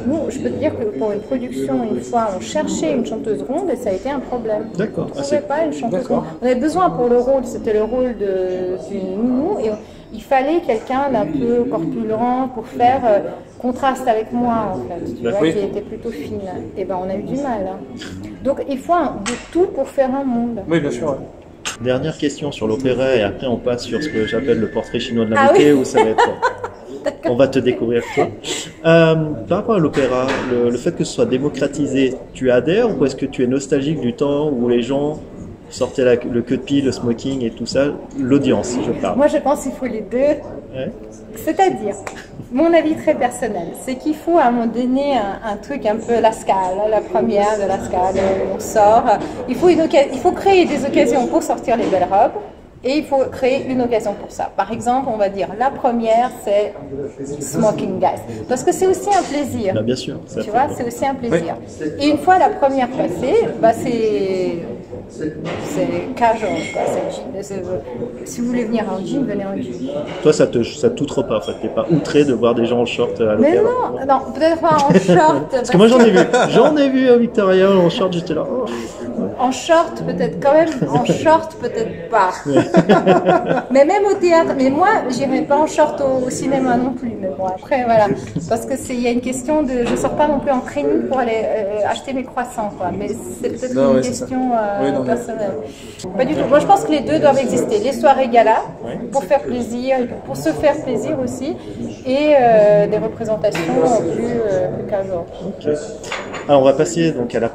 Nous, je peux te dire que pour une production, une fois, on cherchait une chanteuse ronde et ça a été un problème. D'accord. On ne trouvait pas une chanteuse ronde. On avait besoin pour le rôle, c'était le rôle d'une nounou, et il fallait quelqu'un d'un peu corpulent pour faire contraste avec moi, en fait, tu vois, qui était plutôt fine. Et ben on a eu du mal. Donc il faut de tout pour faire un monde. Oui, bien sûr. Ouais. Dernière question sur l'opéra, et après on passe sur ce que j'appelle le portrait chinois de l'invité, où ça va être... On va te découvrir toi. Par rapport à l'opéra, le fait que ce soit démocratisé, tu adhères, ou est-ce que tu es nostalgique du temps où les gens sortaient le queue de pied, le smoking et tout ça, l'audience, je parle? Moi je pense qu'il faut les deux. Ouais. C'est-à-dire, mon avis très personnel, c'est qu'il faut à un moment donné un truc un peu la Scala, la première de la Scala, on sort. Il faut créer des occasions pour sortir les belles robes. Et il faut créer une occasion pour ça. Par exemple, on va dire, la première, c'est Smoking Guys. Parce que c'est aussi un plaisir. Bah, bien sûr. Tu vois, c'est aussi un plaisir. Oui. Et une fois la première passée, bah, c'est casual, quoi. Si vous voulez venir en jean, venez en jean. Toi, ça t'outre pas, en fait. T'es pas outré de voir des gens en short à l'opéra. Mais non, peut-être pas en short. Parce que moi, j'en ai vu à Victoria en short, j'étais là. Oh. En short, peut-être quand même. En short, peut-être pas. Mais même au théâtre. Mais moi, j'irai pas en short au cinéma non plus. Mais bon, après, voilà. Parce que il y a une question de... Je sors pas non plus en training pour aller acheter mes croissants, quoi. Mais c'est peut-être une question personnelle. Pas du tout. Moi, je pense que les deux doivent exister. Les soirées gala, pour faire plaisir, pour se faire plaisir aussi. Et des représentations plus casual. Okay. Alors, on va passer donc à la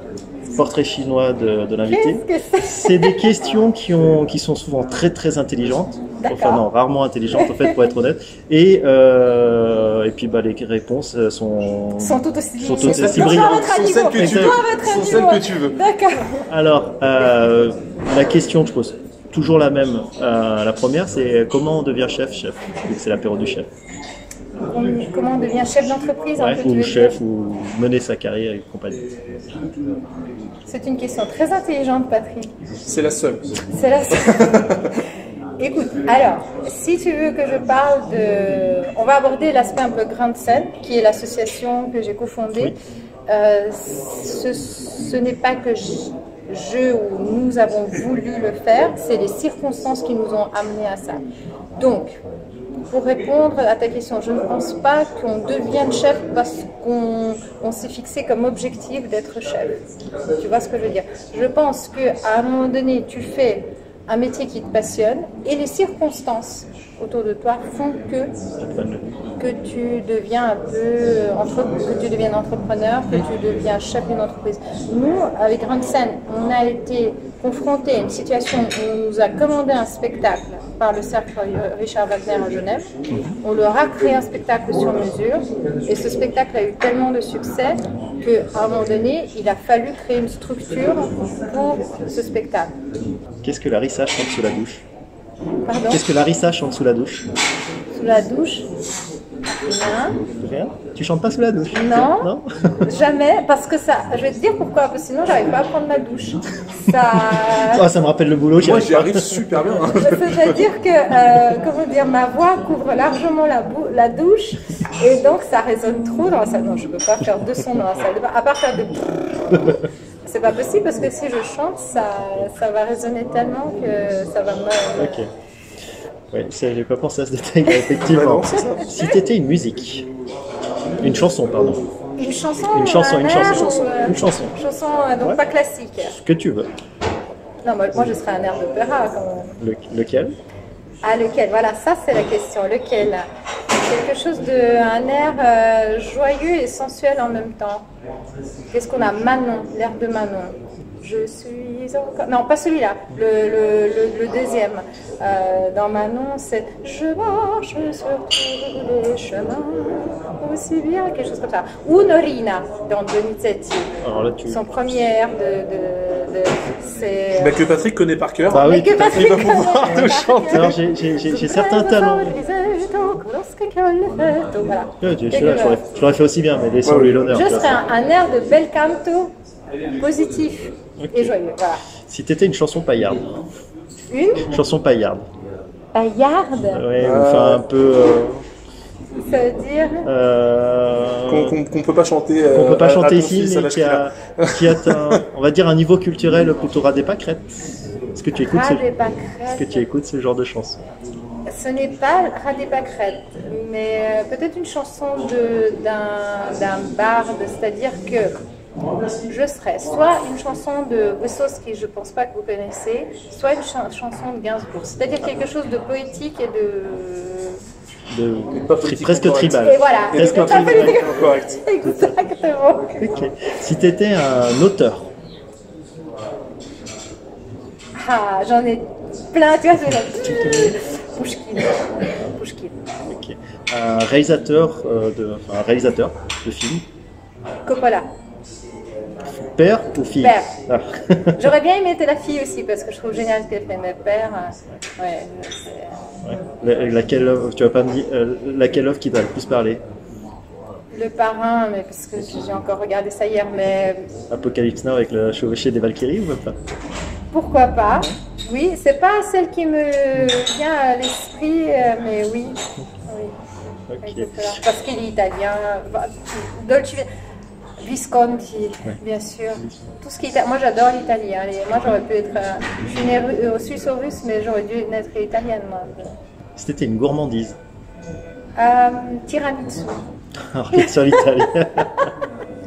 portrait chinois de l'invité. C'est des questions qui sont souvent très intelligentes. Enfin non, rarement intelligentes en fait, pour être honnête. Et puis bah, les réponses sont toutes aussi brillantes. Sont celles que tu veux. D'accord. Alors, la question que je pose toujours la même. La première, c'est comment on devient chef. C'est l'apéro du chef. Comment on devient chef d'entreprise, ou chef, ou mener sa carrière et compagnie. C'est une question très intelligente, Patrick. C'est la seule. C'est la seule. Écoute, alors, si tu veux que je parle de... On va aborder l'aspect un peu grain de sel, qui est l'association que j'ai cofondée. ce n'est pas que je ou nous avons voulu le faire, c'est les circonstances qui nous ont amenés à ça. Donc, pour répondre à ta question, je ne pense pas qu'on devienne chef parce qu'on s'est fixé comme objectif d'être chef. Tu vois ce que je veux dire? Je pense qu'à un moment donné, tu fais un métier qui te passionne et les circonstances autour de toi font que tu deviens que tu deviennes entrepreneur, que tu deviens chef d'une entreprise. Nous, avec Grande Scène, on a été confrontés à une situation où on nous a commandé un spectacle par le cercle Richard Wagner à Genève. On leur a créé un spectacle sur mesure et ce spectacle a eu tellement de succès qu'à un moment donné, il a fallu créer une structure pour ce spectacle. Qu'est-ce que Larissa chante sous la douche? Pardon? Qu'est-ce que Larissa chante sous la douche? Sous la douche? Rien. Rien? Tu chantes pas sous la douche? Non, non. Jamais, parce que ça, je vais te dire pourquoi, parce que sinon j'arrive pas à prendre ma douche. Ça, Oh, ça me rappelle le boulot. Moi, j'y arrive super bien. c'est-à-dire que, comment dire, ma voix couvre largement la douche, et donc ça résonne trop dans la salle. Non, je peux pas faire de son dans la salle de bain, à part faire de... C'est pas possible, parce que si je chante, ça va résonner tellement que ça va me... Ok. Ouais, j'ai pas pensé à ce détail, effectivement. Si t'étais une musique, une chanson, pardon. Une chanson, une chanson, une chanson, donc ouais. pas classique. Ce que tu veux. Non, moi je serais un air d'opéra quand même. Lequel? Ah, lequel? Voilà, ça c'est la question. Lequel? Quelque chose un air joyeux et sensuel en même temps. Qu'est-ce qu'on a? Manon, l'air de Manon. Je suis encore... Non, pas celui-là, le deuxième. Dans Manon, c'est « Je marche sur tous les chemins, aussi bien », quelque chose comme ça. Ou Norina, dans Donizetti. Alors là, Son premier air c'est... Mais que Patrick connaît par cœur. Bah oui, que Patrick va pouvoir te chanter. Alors j'ai certains talents. Donc, voilà. Je l'aurais fait aussi bien, mais laissons-lui l'honneur. Je serais un air de bel canto positif et joyeux. Voilà. Si t'étais une chanson paillarde. Une chanson paillarde. Paillarde? Ouais, enfin un peu. Ça veut dire qu'on peut pas chanter. Qu'on peut pas chanter ici, mais qui a on va dire un niveau culturel plutôt ras des pâquerettes. Est-ce que tu écoutes ce genre de chanson? Ce n'est pas ras des pâquerettes, mais peut-être une chanson d'un barde, c'est-à-dire que je serais soit une chanson de Wysocki, je ne pense pas que vous connaissez, soit une chanson de Gainsbourg. C'est-à-dire quelque chose de poétique et presque tribal. Et voilà, presque correct. Exactement. Okay. Si tu étais un auteur. Ah, j'en ai plein, tu vois, Pouchkine. Okay. Un réalisateur de film. Coppola. Père ou fille? Père. Ah. J'aurais bien aimé être la fille aussi parce que je trouve génial ce qu'elle fait, mais père, ouais. Laquelle œuvre, tu vas pas me dire laquelle œuvre qui t'a le plus parlé? Le Parrain, mais parce que j'ai encore regardé ça hier, mais... Apocalypse Now avec le chevauché des Valkyries ou même pas? Pourquoi pas? Oui, c'est pas celle qui me vient à l'esprit, mais oui. Okay. Parce qu'il est italien. Dolce Visconti, ouais. Bien sûr. Tout ce qui est... Moi, j'adore l'italien. Moi, j'aurais pu être... je suis née suisse-russe, mais j'aurais dû naître italienne, moi. C'était une gourmandise. Tiramisu. Arrête sur l'italien.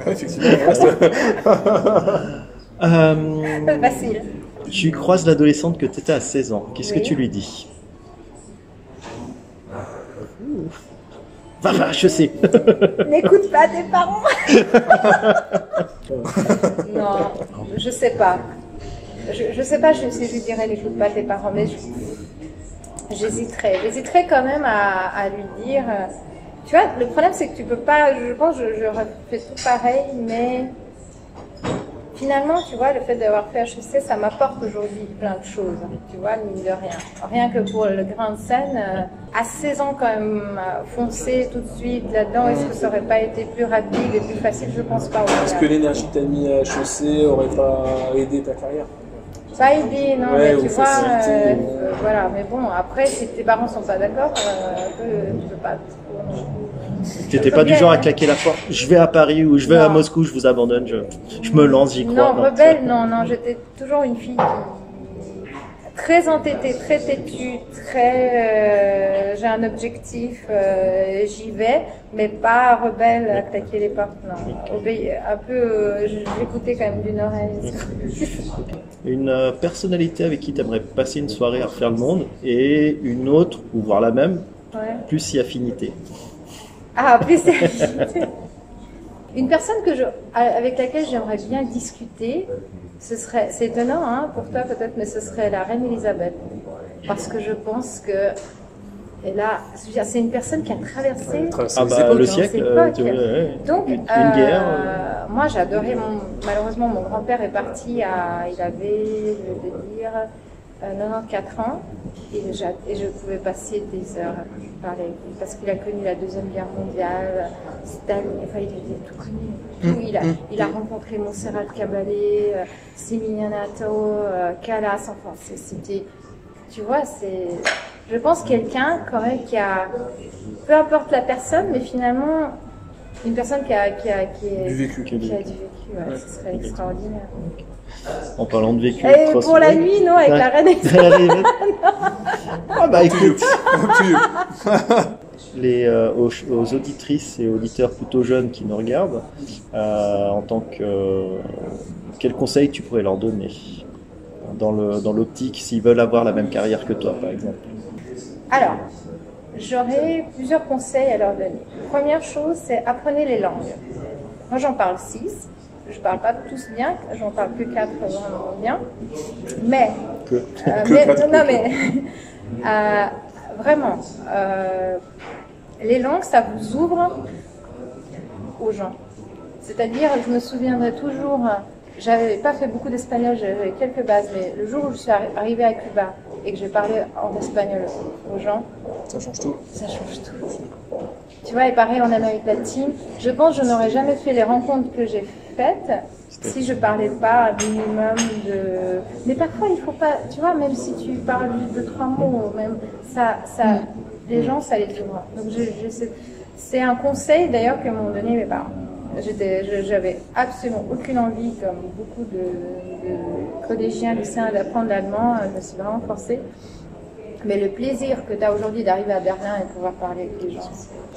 Effectivement. Facile. Tu croises l'adolescente que tu étais à 16 ans. Qu'est-ce que tu lui dis? Va, je sais. N'écoute pas tes parents. Non, je sais pas. Je sais pas si je lui dirais n'écoute pas tes parents, mais j'hésiterais. J'hésiterais quand même à lui dire. Tu vois, le problème c'est que tu peux pas. Je pense que j'aurais fait tout pareil, mais finalement, tu vois, le fait d'avoir fait HEC, ça m'apporte aujourd'hui plein de choses. Tu vois, mine de rien. Rien que pour le Grande Scène, à 16 ans quand même, foncer tout de suite là-dedans, est-ce que ça aurait pas été plus rapide et plus facile? Je pense pas. Est-ce que l'énergie que tu as mis à HEC aurait pas aidé ta carrière? Pas aidé, non, ouais, mais tu vois, voilà. Mais bon, après, si tes parents sont pas d'accord, tu peux pas. Tu n'étais pas du genre à claquer la porte. Je vais à Paris ou je vais à Moscou, je vous abandonne, je me lance, j'y crois. Non, rebelle, non, j'étais toujours une fille très entêtée, très têtue, j'ai un objectif, j'y vais, mais pas rebelle à claquer les portes, non. Un peu, j'écoutais quand même d'une oreille. Une personnalité avec qui tu aimerais passer une soirée à refaire le monde et une autre, ou voir la même, plus si affinité. Ah, plus si affinité. Une personne avec laquelle j'aimerais bien discuter, c'est étonnant hein, pour toi peut-être, mais ce serait la reine Elisabeth. Parce que je pense que, et là, c'est une personne qui a traversé le siècle. Donc, une guerre. Moi, j'adorais malheureusement, mon grand-père est parti il avait, je vais dire, 94 ans, et je pouvais passer des heures à parler avec lui, parce qu'il a connu la Deuxième Guerre mondiale, Staline, enfin, il a tout connu. Il a rencontré Montserrat Caballé, Similianato, Calas, enfin, c'était, tu vois, je pense quelqu'un quand même qui a, peu importe la personne, mais finalement, une personne qui a du vécu, ouais, ce serait extraordinaire. En parlant de vécu. Et pour la nuit, non, avec la reine Elisabeth. Ah bah écoute. Aux auditrices et auditeurs plutôt jeunes qui nous regardent, en tant que quel conseil tu pourrais leur donner dans l'optique s'ils veulent avoir la même carrière que toi, par exemple? Alors, j'aurais plusieurs conseils à leur donner. Première chose, c'est apprenez les langues. Moi, j'en parle 6. Je ne parle pas tous bien, j'en parle que 4 vraiment bien. Mais, vraiment, les langues, ça vous ouvre aux gens. C'est-à-dire, je me souviendrai toujours, j'avais pas fait beaucoup d'espagnol, j'avais quelques bases, mais le jour où je suis arrivée à Cuba et que j'ai parlé en espagnol aux gens, ça change tout. Ça change tout. Tu vois, et pareil en Amérique latine, je pense que je n'aurais jamais fait les rencontres que j'ai faites si je parlais pas un minimum de... Mais parfois, il faut pas... Tu vois, même si tu parles juste de 3 mots, même les gens, ça les ouvre. Donc, c'est un conseil, d'ailleurs, que m'ont donné mes parents. J'avais absolument aucune envie, comme beaucoup de collégiens, lycéens, d'apprendre l'allemand. Je me suis vraiment forcée. Mais le plaisir que tu as aujourd'hui d'arriver à Berlin et de pouvoir parler avec les gens.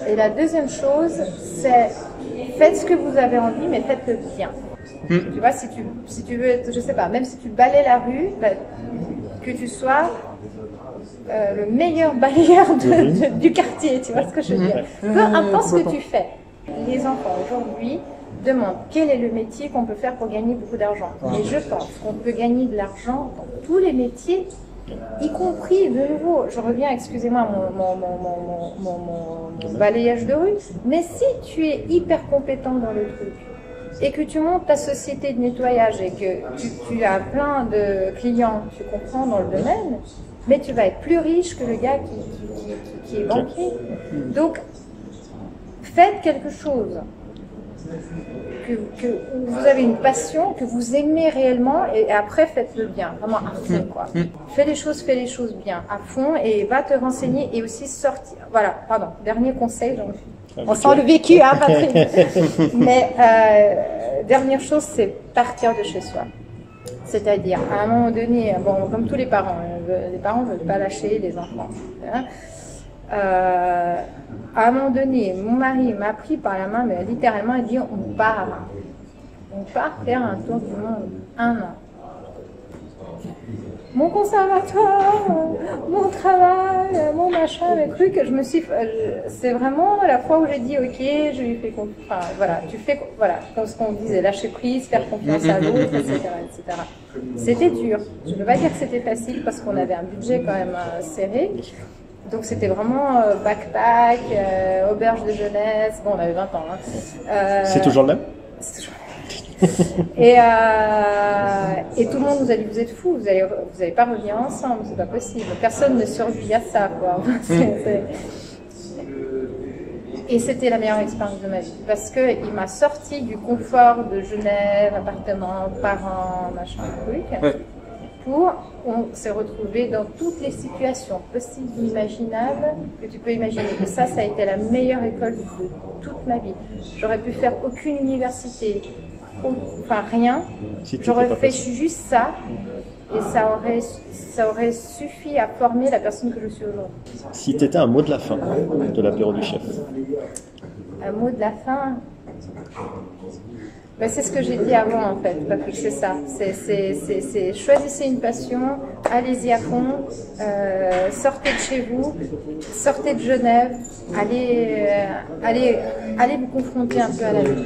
Et la deuxième chose, c'est faites ce que vous avez envie, mais faites-le bien. Tu vois, si tu veux être, je sais pas, même si tu balayes la rue, que tu sois le meilleur balayeur du quartier, tu vois ce que je veux dire. Peu importe ce que tu fais. Les enfants aujourd'hui demandent quel est le métier qu'on peut faire pour gagner beaucoup d'argent. Et je pense qu'on peut gagner de l'argent dans tous les métiers, y compris, de nouveau, je reviens, excusez-moi, mon balayage de rue, mais si tu es hyper compétent dans le truc, et que tu montes ta société de nettoyage et que tu as plein de clients, tu comprends, dans le domaine, mais tu vas être plus riche que le gars qui est banquier. Donc, faites quelque chose que vous avez une passion, que vous aimez réellement, et après faites-le bien, vraiment à fond, quoi. Fais les choses bien, à fond, et va te renseigner et aussi sortir. Voilà, pardon, dernier conseil, on sent le vécu, hein, Patrick. Mais dernière chose, c'est partir de chez soi. C'est-à-dire, à un moment donné, bon, comme tous les parents ne veulent pas lâcher les enfants. Hein. À un moment donné, mon mari m'a pris par la main, mais littéralement, il dit on part faire un tour du monde, 1 an. Mon conservatoire, mon travail, mon machin, mes trucs, c'est vraiment la fois où j'ai dit ok, je lui fais confiance, enfin voilà, comme ce qu'on disait, lâcher prise, faire confiance à l'autre, etc., etc. C'était dur, je ne veux pas dire que c'était facile parce qu'on avait un budget quand même serré. Donc c'était vraiment backpack, auberge de jeunesse, bon on avait 20 ans. Hein. C'est toujours le même? C'est toujours le même. Et tout le monde nous a dit vous êtes fous, vous allez pas revenir ensemble, c'est pas possible. Personne ne survit à ça, quoi. Et c'était la meilleure expérience de ma vie parce qu'il m'a sorti du confort de Genève, appartement, parents, machin, truc. Ouais. On s'est retrouvé dans toutes les situations possibles, imaginables, que tu peux imaginer. Et ça a été la meilleure école de toute ma vie. J'aurais pu faire aucune université, enfin rien. J'aurais fait juste ça, et ça aurait suffi à former la personne que je suis aujourd'hui. Si tu étais un mot de la fin de l'apéro du chef. Un mot de la fin. Ben, c'est ce que j'ai dit avant en fait, Patrick, c'est ça. C'est choisissez une passion, allez-y à fond, sortez de chez vous, sortez de Genève, allez vous confronter un peu à la vie.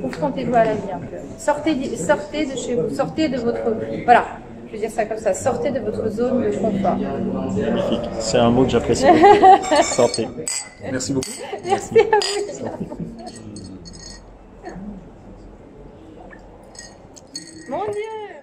Confrontez-vous à la vie un peu. Sortez de chez vous, sortez de votre... Voilà, je vais dire ça comme ça, sortez de votre zone de confort. Magnifique, c'est un mot que j'apprécie beaucoup. Sortez. Merci beaucoup. Merci à vous. Mon Dieu!